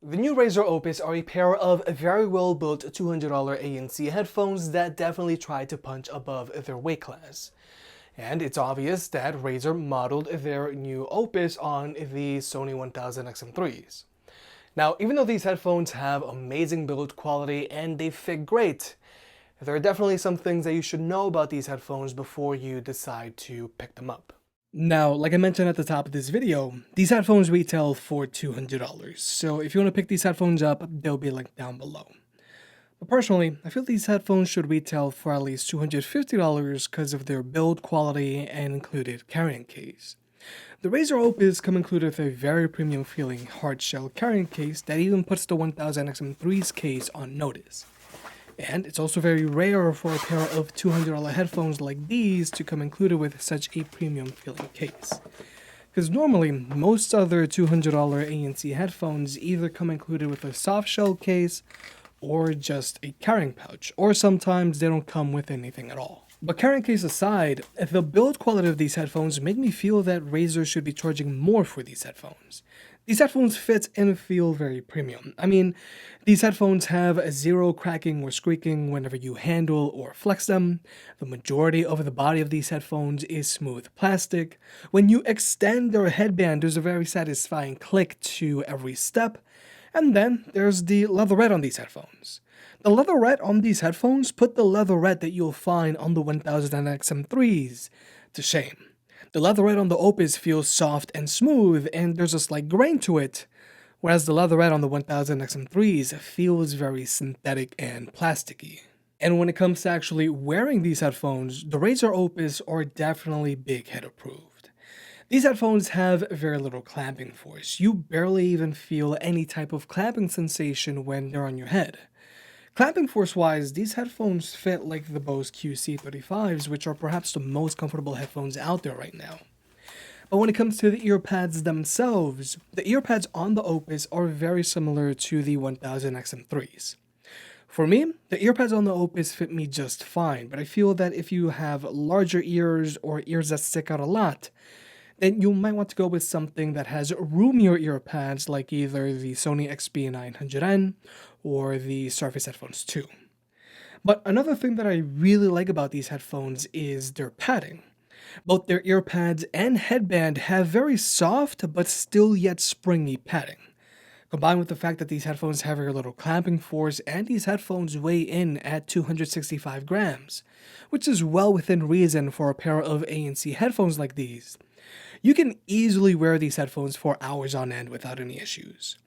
The new Razer Opus are a pair of very well-built $200 ANC headphones that definitely try to punch above their weight class. And it's obvious that Razer modeled their new Opus on the Sony 1000XM3s. Now, even though these headphones have amazing build quality and they fit great, there are definitely some things that you should know about these headphones before you decide to pick them up. Now, like I mentioned at the top of this video, these headphones retail for $200, so if you want to pick these headphones up, they'll be linked down below. But personally, I feel these headphones should retail for at least $250 because of their build quality and included carrying case. The Razer Opus come included with a very premium feeling hard shell carrying case that even puts the 1000XM3's case on notice. And it's also very rare for a pair of $200 headphones like these to come included with such a premium feeling case. Because normally, most other $200 ANC headphones either come included with a soft shell case or just a carrying pouch, or sometimes they don't come with anything at all. But carrying case aside, the build quality of these headphones made me feel that Razer should be charging more for these headphones. These headphones fit and feel very premium. I mean, these headphones have zero cracking or squeaking whenever you handle or flex them. The majority of the body of these headphones is smooth plastic. When you extend their headband, there's a very satisfying click to every step. And then there's the leatherette on these headphones. The leatherette on these headphones put the leatherette that you'll find on the 1000XM3s to shame. The leatherette on the Opus feels soft and smooth, and there's a slight grain to it, whereas the leatherette on the 1000XM3s feels very synthetic and plasticky. And when it comes to actually wearing these headphones, the Razer Opus are definitely big head approved. These headphones have very little clamping force. You barely even feel any type of clamping sensation when they're on your head. Clamping force-wise, these headphones fit like the Bose QC35s, which are perhaps the most comfortable headphones out there right now. But when it comes to the earpads themselves, the earpads on the Opus are very similar to the 1000XM3s. For me, the earpads on the Opus fit me just fine, but I feel that if you have larger ears or ears that stick out a lot, then you might want to go with something that has roomier earpads like either the Sony XB900N or the Surface Headphones 2. But another thing that I really like about these headphones is their padding. Both their earpads and headband have very soft but still yet springy padding. Combined with the fact that these headphones have very little clamping force and these headphones weigh in at 265 grams, which is well within reason for a pair of ANC headphones like these. You can easily wear these headphones for hours on end without any issues.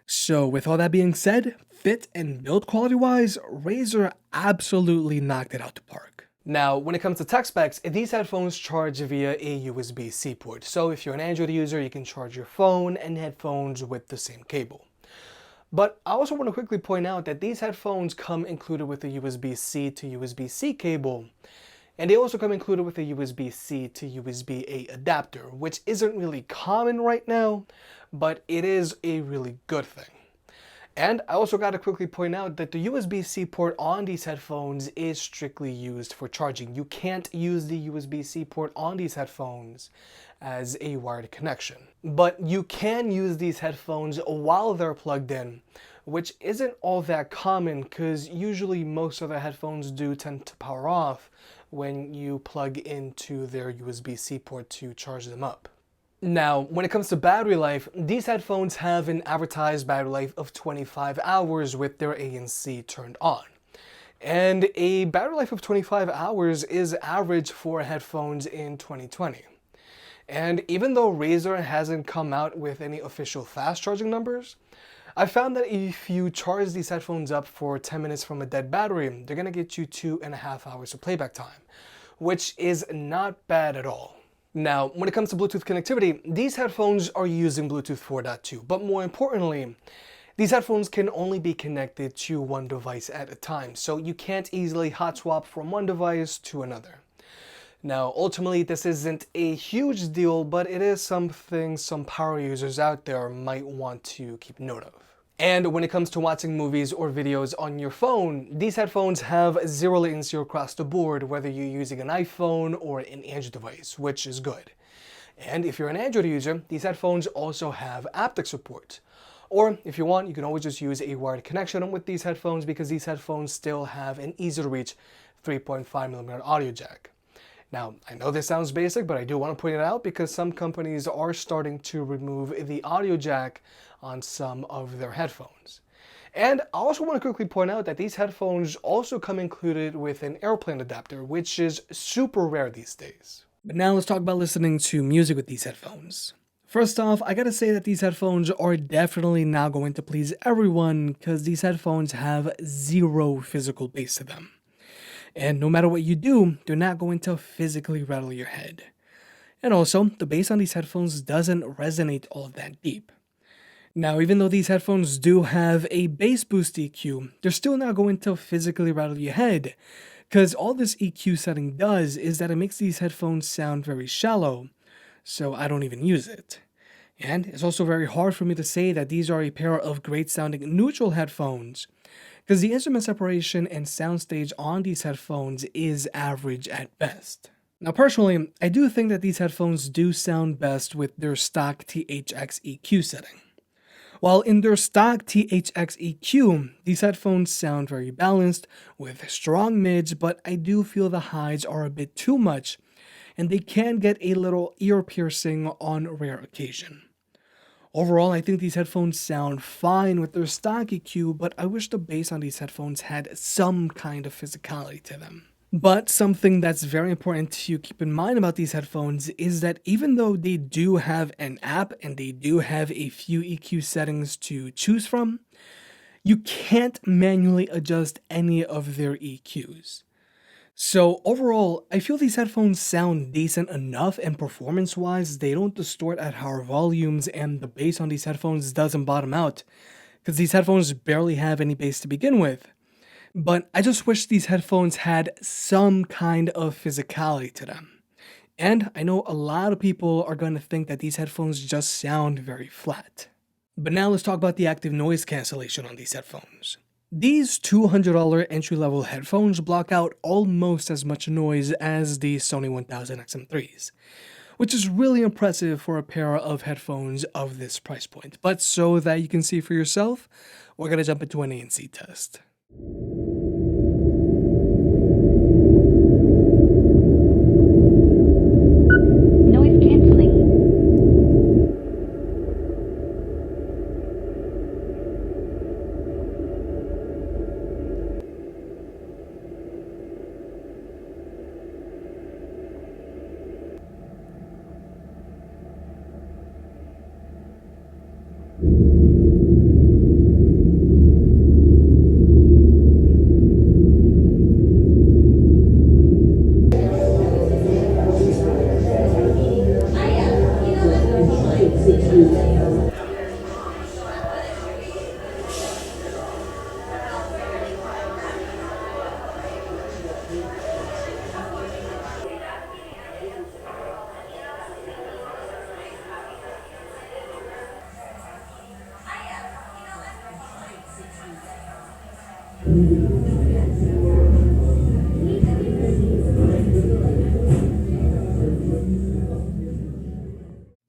So with all that being said, fit and build quality wise, Razer absolutely knocked it out the park. Now, when it comes to tech specs, these headphones charge via a USB-C port. So if you're an Android user, you can charge your phone and headphones with the same cable. But I also want to quickly point out that these headphones come included with a USB-C to USB-C cable. And they also come included with a USB-C to USB-A adapter, which isn't really common right now, but it is a really good thing. And I also got to quickly point out that the USB-C port on these headphones is strictly used for charging. You can't use the USB-C port on these headphones as a wired connection. But you can use these headphones while they're plugged in, which isn't all that common because usually most other headphones do tend to power off when you plug into their USB-C port to charge them up. Now, when it comes to battery life, these headphones have an advertised battery life of 25 hours with their ANC turned on. And a battery life of 25 hours is average for headphones in 2020. And even though Razer hasn't come out with any official fast charging numbers, I found that if you charge these headphones up for 10 minutes from a dead battery, they're going to get you 2.5 hours of playback time, which is not bad at all. Now, when it comes to Bluetooth connectivity, these headphones are using Bluetooth 4.2, but more importantly, these headphones can only be connected to one device at a time, so you can't easily hot swap from one device to another. Now, ultimately, this isn't a huge deal, but it is something some power users out there might want to keep note of. And when it comes to watching movies or videos on your phone, these headphones have zero latency across the board, whether you're using an iPhone or an Android device, which is good. And if you're an Android user, these headphones also have haptic support. Or if you want, you can always just use a wired connection with these headphones because these headphones still have an easy to reach 3.5mm audio jack. Now, I know this sounds basic, but I do want to point it out because some companies are starting to remove the audio jack on some of their headphones. And I also want to quickly point out that these headphones also come included with an airplane adapter, which is super rare these days. But now let's talk about listening to music with these headphones. First off, I gotta say that these headphones are definitely not going to please everyone because these headphones have zero physical bass to them. And no matter what you do, they're not going to physically rattle your head. And also, the bass on these headphones doesn't resonate all that deep. Now, even though these headphones do have a bass boost EQ, they're still not going to physically rattle your head, because all this EQ setting does is that it makes these headphones sound very shallow, so I don't even use it. And it's also very hard for me to say that these are a pair of great sounding neutral headphones, because the instrument separation and soundstage on these headphones is average at best. Now personally, I do think that these headphones do sound best with their stock THX EQ setting. While in their stock THX EQ, these headphones sound very balanced with strong mids, but I do feel the highs are a bit too much, and they can get a little ear piercing on rare occasion. Overall, I think these headphones sound fine with their stock EQ, but I wish the bass on these headphones had some kind of physicality to them. But something that's very important to keep in mind about these headphones is that even though they do have an app and they do have a few EQ settings to choose from, you can't manually adjust any of their EQs. So overall, I feel these headphones sound decent enough, and performance-wise, they don't distort at higher volumes, and the bass on these headphones doesn't bottom out, because these headphones barely have any bass to begin with. But I just wish these headphones had some kind of physicality to them. And I know a lot of people are going to think that these headphones just sound very flat. But now let's talk about the active noise cancellation on these headphones. These $200 entry-level headphones block out almost as much noise as the Sony 1000XM3s, which is really impressive for a pair of headphones of this price point. But so that you can see for yourself, we're going to jump into an ANC test. Noise cancelling.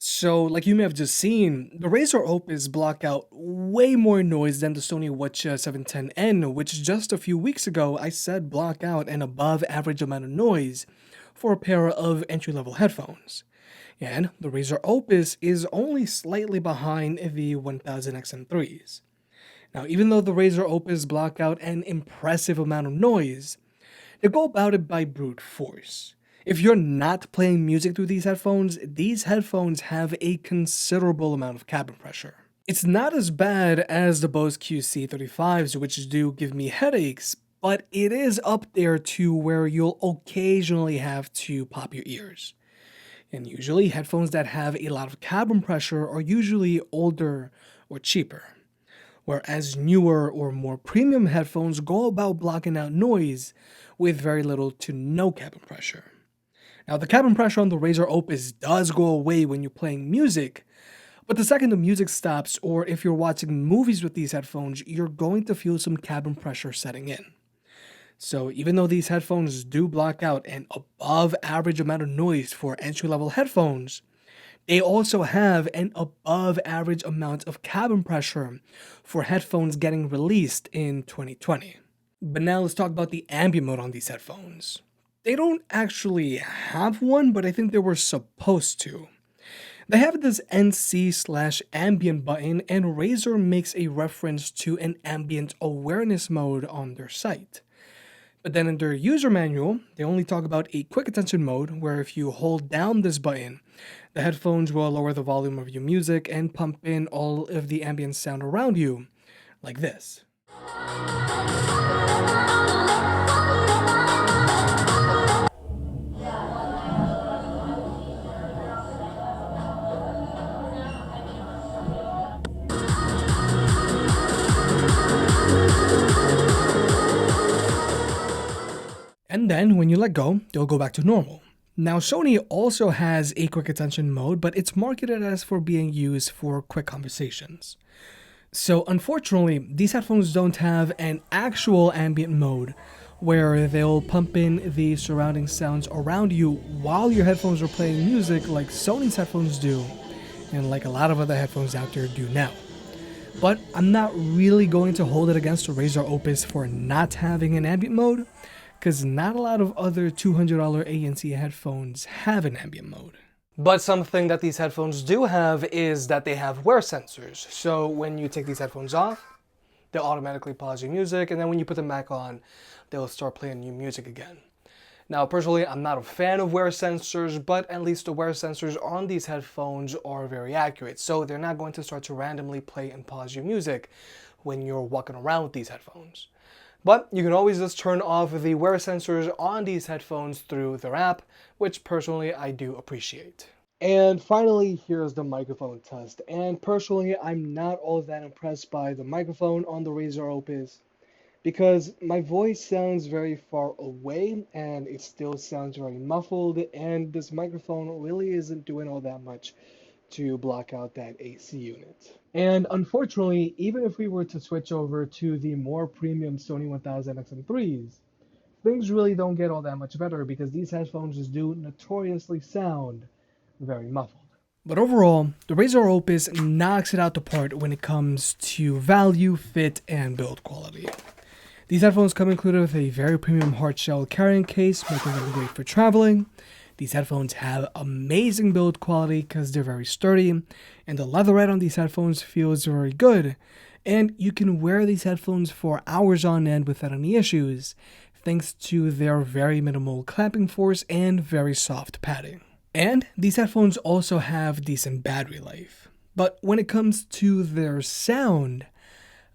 So, like you may have just seen, the Razer Opus block out way more noise than the Sony WH-1000XM3, which just a few weeks ago I said block out an above average amount of noise for a pair of entry-level headphones. And the Razer Opus is only slightly behind the 1000XM3s. Now, even though the Razer Opus block out an impressive amount of noise, they go about it by brute force. If you're not playing music through these headphones have a considerable amount of cabin pressure. It's not as bad as the Bose QC35s, which do give me headaches, but it is up there to where you'll occasionally have to pop your ears. And usually headphones that have a lot of cabin pressure are usually older or cheaper, whereas newer or more premium headphones go about blocking out noise with very little to no cabin pressure. Now, the cabin pressure on the Razer Opus does go away when you're playing music, but the second the music stops, or if you're watching movies with these headphones, you're going to feel some cabin pressure setting in. So even though these headphones do block out an above average amount of noise for entry-level headphones, They also have an above average amount of cabin pressure for headphones getting released in 2020. But now let's talk about the ambient mode on these headphones. They don't actually have one, but I think they were supposed to. They have this NC/ambient button, and Razer makes a reference to an ambient awareness mode on their site. But then in their user manual, they only talk about a quick attention mode where if you hold down this button, the headphones will lower the volume of your music and pump in all of the ambient sound around you, like this. And then when you let go, they'll go back to normal. Now Sony also has a quick attention mode, but it's marketed as for being used for quick conversations. So unfortunately, these headphones don't have an actual ambient mode where they'll pump in the surrounding sounds around you while your headphones are playing music like Sony's headphones do, and like a lot of other headphones out there do now. But I'm not really going to hold it against the Razer Opus for not having an ambient mode, because not a lot of other $200 ANC headphones have an ambient mode. But something that these headphones do have is that they have wear sensors. So when you take these headphones off, they'll automatically pause your music, and then when you put them back on, they'll start playing new music again. Now, personally, I'm not a fan of wear sensors, but at least the wear sensors on these headphones are very accurate. So they're not going to start to randomly play and pause your music when you're walking around with these headphones. But you can always just turn off the wear sensors on these headphones through their app, which personally I do appreciate. And finally, here's the microphone test. And personally, I'm not all that impressed by the microphone on the Razer Opus because my voice sounds very far away and it still sounds very muffled, and this microphone really isn't doing all that much to block out that AC unit. And unfortunately, even if we were to switch over to the more premium Sony 1000XM3s, things really don't get all that much better because these headphones do notoriously sound very muffled. But overall, the Razer Opus knocks it out the park when it comes to value, fit, and build quality. These headphones come included with a very premium hard shell carrying case, making them great for traveling. These headphones have amazing build quality because they're very sturdy, and the leatherette on these headphones feels very good. And you can wear these headphones for hours on end without any issues, thanks to their very minimal clamping force and very soft padding. And these headphones also have decent battery life. But when it comes to their sound,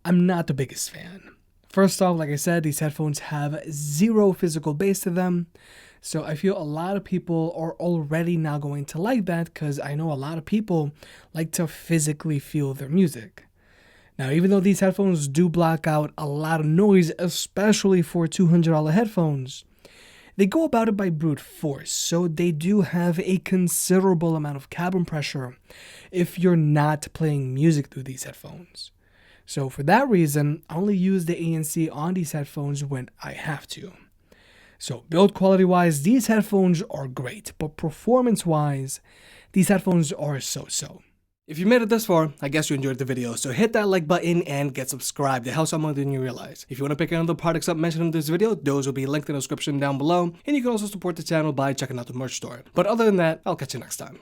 I'm not the biggest fan. First off, like I said, these headphones have zero physical bass to them. So I feel a lot of people are already not going to like that because I know a lot of people like to physically feel their music. Now, even though these headphones do block out a lot of noise, especially for $200 headphones, they go about it by brute force. So they do have a considerable amount of cabin pressure if you're not playing music through these headphones. So for that reason, I only use the ANC on these headphones when I have to. So build quality wise, these headphones are great, but performance wise, these headphones are so-so. If you made it this far, I guess you enjoyed the video, so hit that like button and get subscribed. It helps out more than you realize. If you want to pick any other products up mentioned in this video, those will be linked in the description down below, and you can also support the channel by checking out the merch store. But other than that, I'll catch you next time.